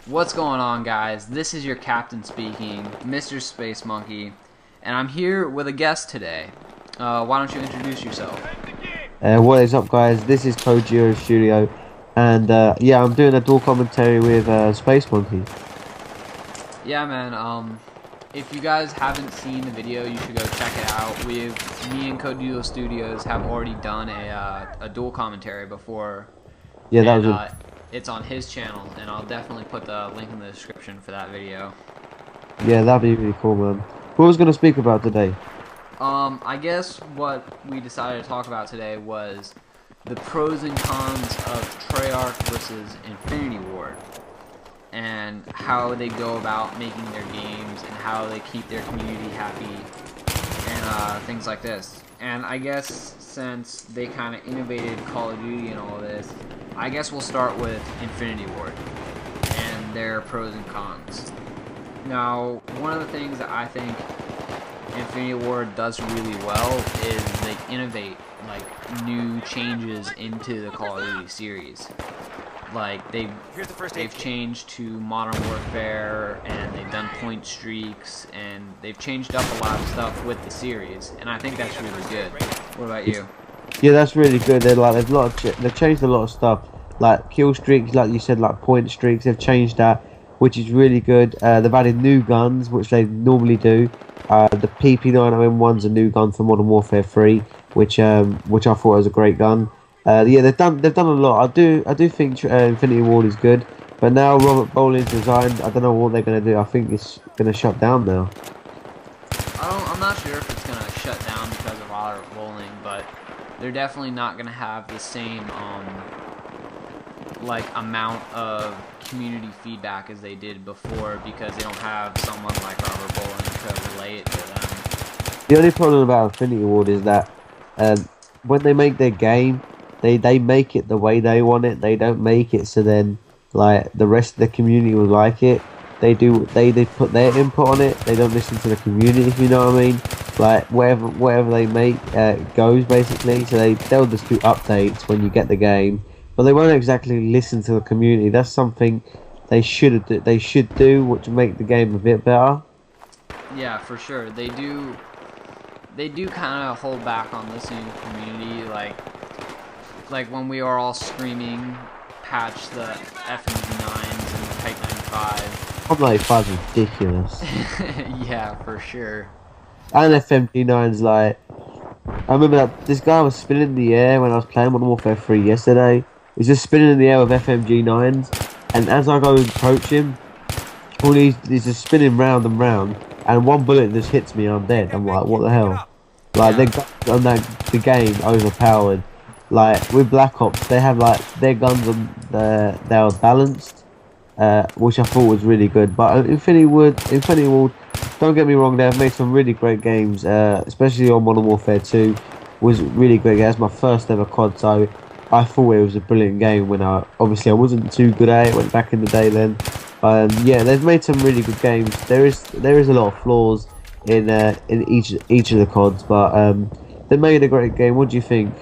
What's going on, guys? This is your captain speaking, Mr. Space Monkey, and I'm here with a guest today. Why don't you introduce yourself? What is up, guys? This is CodeDuoStudio, and yeah, I'm doing a dual commentary with Space Monkey. Yeah, man. If you guys haven't seen the video, you should go check it out. Me and CodeDuoStudios have already done a dual commentary before. Yeah, that was it's on his channel, and I'll definitely put the link in the description for that video. Yeah, that'd be really cool, man. What was going to speak about today? I guess what we decided to talk about today was the pros and cons of Treyarch versus Infinity Ward, and how they go about making their games, and how they keep their community happy, and things like this. And I guess since they kind of innovated Call of Duty and all this, I guess we'll start with Infinity Ward and their pros and cons. Now, one of the things that I think Infinity Ward does really well is they innovate like new changes into the Call of Duty series. Like they've changed to Modern Warfare, and they've done point streaks, and they've changed up a lot of stuff with the series, and I think that's really good. What about you? Yeah, that's really good. They've changed a lot of stuff, like kill streaks, like you said, like point streaks. They've changed that, which is really good. They've added new guns, which they normally do. The PP901's a new gun for Modern Warfare 3, which I thought was a great gun. Yeah, they've done a lot. I do think Infinity Ward is good, but now Robert Bowling's resigned. I don't know what they're gonna do. I think it's gonna shut down now. I'm not sure if it's gonna shut down because of Robert Bowling, but they're definitely not gonna have the same like amount of community feedback as they did before, because they don't have someone like Robert Bowling to relay it to them. The only problem about Infinity Ward is that when they make their game, they make it the way they want it. They don't make it so then like the rest of the community will like it. They put their input on it. They don't listen to the community, if you know what I mean. Like whatever they make goes basically. So they'll just do updates when you get the game, but they won't exactly listen to the community. That's something they should do, which make the game a bit better. Yeah, for sure. They do kind of hold back on listening to the community, like when we are all screaming, patch the FMG9s and the Type 95. Type 95 is ridiculous. Yeah, for sure. And FMG9's like, I remember that this guy was spinning in the air when I was playing Modern Warfare 3 yesterday. He's just spinning in the air with FMG9s, and as I go and approach him, he's just spinning round and round, and one bullet just hits me and I'm dead. I'm like, what the hell? Like, the game overpowered. Like with Black Ops, they have like their guns on they are balanced, which I thought was really good. But Infinity Ward, don't get me wrong, they've made some really great games, especially on Modern Warfare 2 was really great. That's my first ever COD, so I thought it was a brilliant game. When I wasn't too good at it, went back in the day then. Yeah, they've made some really good games. There is a lot of flaws in each of the CODs, but they made a great game. What do you think?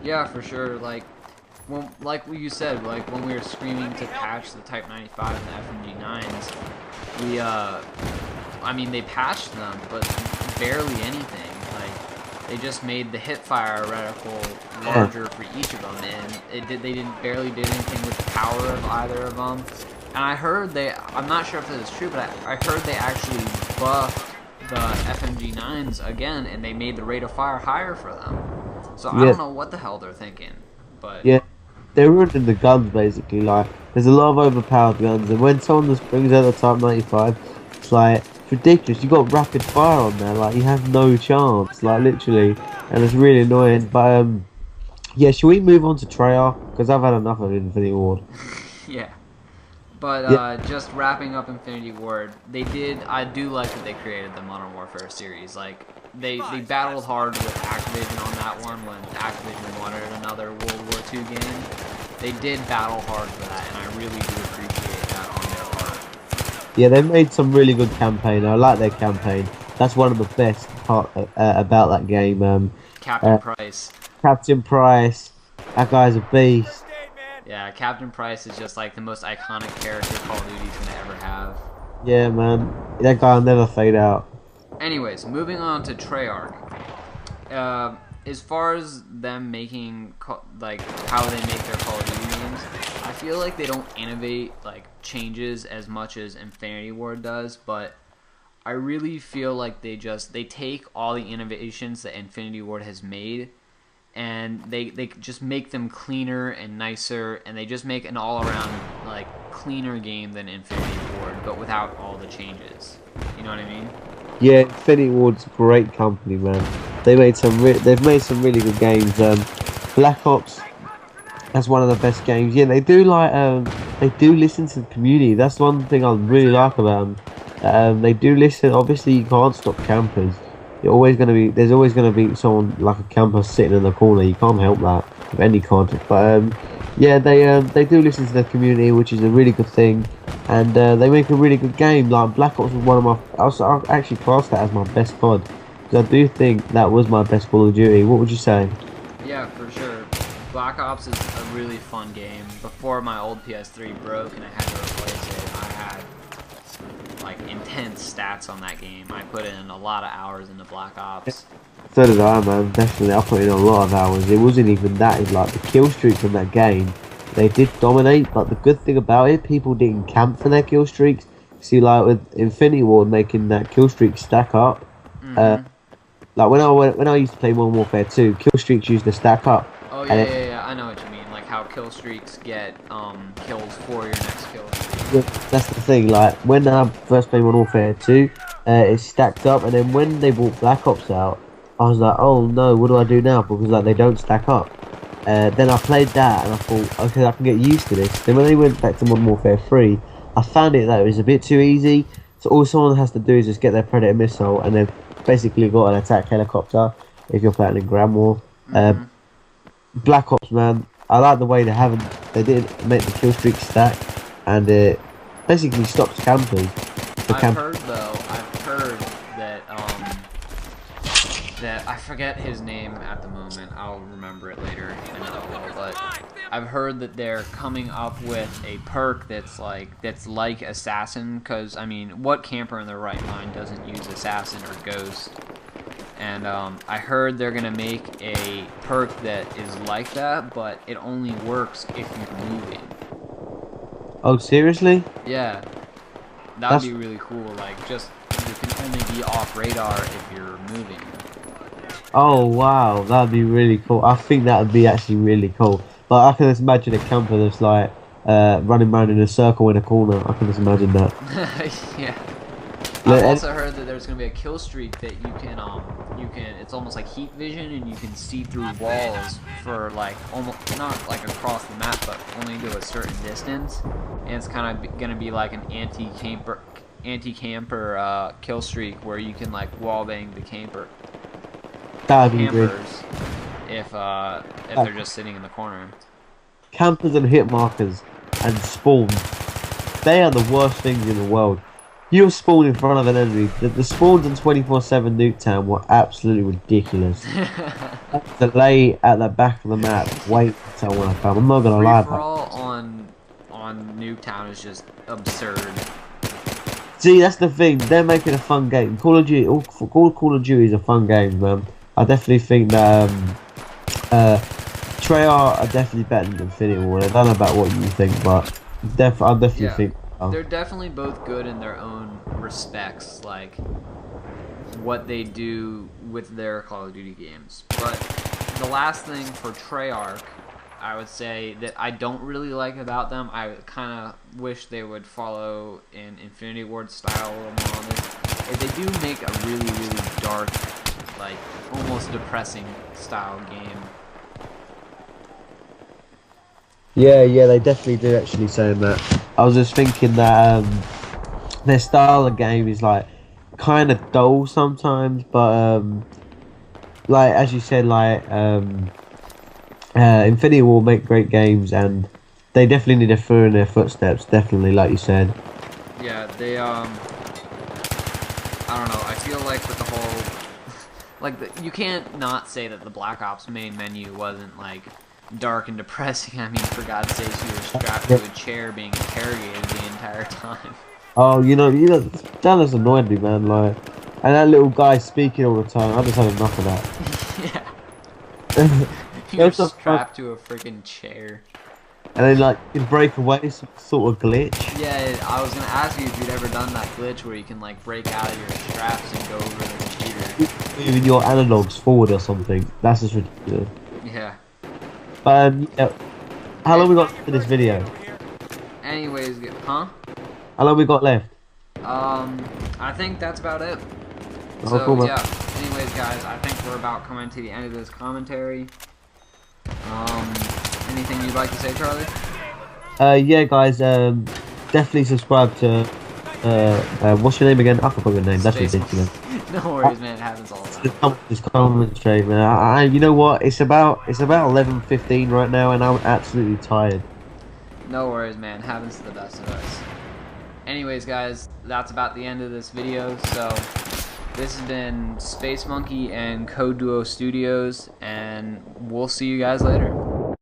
Yeah, for sure. Like what you said, like when we were screaming to patch the Type 95 and the FMG9s, I mean, they patched them, but barely anything. Like, they just made the hipfire reticle larger for each of them, and they barely did anything with the power of either of them. And I heard I'm not sure if this is true, but I heard they actually buffed the FMG9s again, and they made the rate of fire higher for them. So I don't know what the hell they're thinking, but yeah, they're ruining the guns basically. Like, there's a lot of overpowered guns, and when someone just brings out the Type 95, it's like, it's ridiculous. You got rapid fire on there, like you have no chance, like literally, and it's really annoying. But yeah, should we move on to Treyarch, because I've had enough of Infinity Ward. Yeah. But just wrapping up Infinity Ward, I do like that they created the Modern Warfare series. Like, they battled hard with Activision on that one when Activision wanted another World War II game. They did battle hard for that, and I really do appreciate that on their part. Yeah, they've made some really good campaign. I like their campaign. That's one of the best part about that game. Captain Price. Captain Price. That guy's a beast. Yeah, Captain Price is just like the most iconic character Call of Duty's gonna ever have. Yeah, man. That guy will never fade out. Anyways, moving on to Treyarch. As far as them making like how they make their Call of Duty games, I feel like they don't innovate like changes as much as Infinity Ward does, but I really feel like they take all the innovations that Infinity Ward has made and they just make them cleaner and nicer, and they just make an all-around like cleaner game than Infinity Ward, but without all the changes. You know what I mean? Yeah, Infinity Ward's a great company, man. They've made some really good games. Black Ops, that's one of the best games. Yeah, they do listen to the community. That's one thing I really like about them. They do listen. Obviously, you can't stop campers. There's always gonna be someone like a camper sitting in the corner. You can't help that with any content. But yeah, they do listen to the community, which is a really good thing. And they make a really good game. Like Black Ops was one of my. I actually classed that as my best COD, because I do think that was my best Call of Duty. What would you say? Yeah, for sure. Black Ops is a really fun game. Before my old PS3 broke and I had to replace it, I had like intense stats on that game. I put in a lot of hours into Black Ops. So did I, man. Definitely, I put in a lot of hours. It wasn't even that. It's like the kill streaks in that game. They did dominate, but the good thing about it, people didn't camp for their kill streaks. See, like with Infinity Ward making that kill streak stack up. Like when I used to play Modern Warfare 2, kill streaks used to stack up. Oh yeah, I know what you mean. Like how kill streaks get kills for your next kill streak. Yeah, that's the thing. Like when I first played Modern Warfare 2, it stacked up, and then when they brought Black Ops out, I was like, oh no, what do I do now? Because like they don't stack up. Then I played that and I thought, okay, I can get used to this. Then when they went back to Modern Warfare 3, I found it that it was a bit too easy. So all someone has to do is just get their Predator missile and then basically got an attack helicopter if you're playing in Grand War. Black Ops, man, I like the way they didn't make the kill streak stack, and it basically stops campers. I've heard that I forget his name at the moment. I'll remember it later in another video, but I've heard that they're coming up with a perk that's like Assassin, because I mean, what camper in their right mind doesn't use Assassin or Ghost? And I heard they're gonna make a perk that is like that, but it only works if you're moving. Oh, seriously? Yeah, that'd be really cool. Like, just you can only be off radar if you're moving. Oh wow, that'd be really cool. I think that would be actually really cool. But I can just imagine a camper that's like running around in a circle in a corner. I can just imagine that. Yeah. I've also heard that there's gonna be a kill streak that you can it's almost like heat vision, and you can see through walls for like almost not like across the map, but only to a certain distance. And it's kind of gonna be like an anti-camper kill streak where you can like wallbang the campers if they're just sitting in the corner. Campers and hit markers and spawns, they are the worst things in the world. You spawn in front of an enemy. The spawns in 24/7 Nuketown were absolutely ridiculous. To lay at the back of the map, wait until someone come. I'm not gonna lie. Free-for-all on Nuketown is just absurd. See, that's the thing. They're making a fun game. Call of Duty is a fun game, man. I definitely think that Treyarch are definitely better than Infinity Ward. I don't know about what you think, but I definitely think. They're definitely both good in their own respects, like what they do with their Call of Duty games. But the last thing for Treyarch, I would say that I don't really like about them, I kind of wish they would follow in Infinity Ward style a little more on this, is they do make a really, really dark, like almost depressing style game. Yeah, they definitely do actually saying that. I was just thinking that their style of game is like kind of dull sometimes, but like as you said, like Infinity will make great games, and they definitely need to follow in their footsteps. Definitely, like you said. Yeah, they I don't know. I feel like with the whole like you can't not say that the Black Ops main menu wasn't like dark and depressing. I mean, for God's sake, you were strapped to a chair being interrogated the entire time. Oh, that just annoyed me, man. Like, and that little guy speaking all the time. I just had enough of that. Yeah. You were It's just strapped to a freaking chair. And then, like, you can break away, some sort of glitch. Yeah, I was gonna ask you if you'd ever done that glitch where you can like break out of your straps and go over the computer. Moving your analogs forward or something. That's just ridiculous. Yeah. Yeah. How long we got for this video? Anyways, huh? How long we got left? I think that's about it. Oh, So, cool, man. yeah. Anyways, guys, I think we're about coming to the end of this commentary. Anything you'd like to say, Charlie? Yeah, guys, definitely subscribe to, what's your name again? I forgot your name, that's Jason. ridiculous. No worries, man, it happens all the time. Just commentary, man. You know what? It's about 11:15 right now, and I'm absolutely tired. No worries, man, happens to the best of us. Anyways, guys, that's about the end of this video, so this has been Space Monkey and CodeDuoStudios, and we'll see you guys later.